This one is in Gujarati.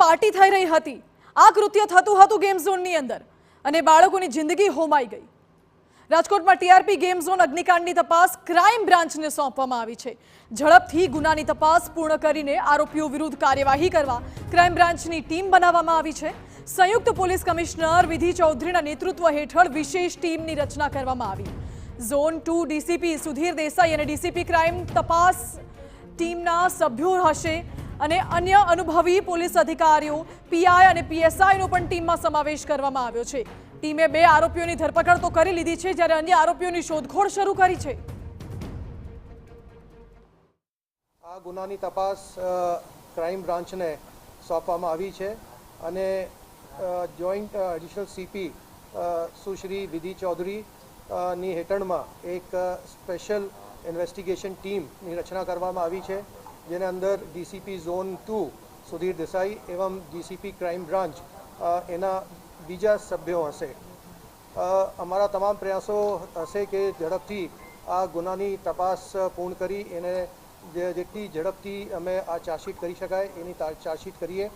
પાર્ટી થઈ રહી હતી। આ કૃત્ય થતું હતું ગેમ ઝોનની અંદર અને બાળકોની જિંદગી હોમાઈ ગઈ। રાજકોટમાં ટીઆરપી ગેમ ઝોન અગ્નિકાંડની તપાસ ક્રાઇમ બ્રાન્ચને સોંપવામાં આવી છે। ઝડપથી ગુનાની તપાસ પૂર્ણ કરીને આરોપીઓ વિરુદ્ધ કાર્યવાહી કરવા ક્રાઇમ બ્રાન્ચની ટીમ બનાવવામાં આવી છે। સંયુક્ત પોલીસ કમિશનર વિધિ ચૌધરીના નેતૃત્વ હેઠળ વિશેષ ટીમની રચના કરવામાં આવી। ઝોન 2 ડીસીપી સુધીર દેસાઈ અને ડીસીપી ક્રાઇમ તપાસ ટીમના સભ્યો હશે અને અન્ય અનુભવી પોલીસ અધિકારીઓ પીઆઈ અને પીએસઆઈનો પણ ટીમમાં સમાવેશ કરવામાં આવ્યો છે। ટીમે 2 આરોપીઓની ધરપકડ તો કરી લીધી છે જ્યારે અન્ય આરોપીઓની શોધખોળ શરૂ કરી છે। આ ગુનાની તપાસ ક્રાઇમ બ્રાન્ચને સોંપવામાં આવી છે અને જોઈન્ટ એડિશનલ સીપી સુશ્રી વિધિ ચૌધરી ની હેઠળમાં એક સ્પેશિયલ ઇન્વેસ્ટિગેશન ટીમની રચના કરવામાં આવી છે જેને અંદર ડીસીપી ઝોન 2 સુધીર દેસાઈ એવં ડીસીપી ક્રાઇમ બ્રાન્ચ એના બીજા સભ્યો હશે। અમારા તમામ પ્રયાસો હશે કે ઝડપથી આ ગુનાની તપાસ પૂર્ણ કરી એને જેટલી ઝડપથી અમે આ ચાર્જશીટ કરી શકાય એની ચાર્જશીટ કરીએ।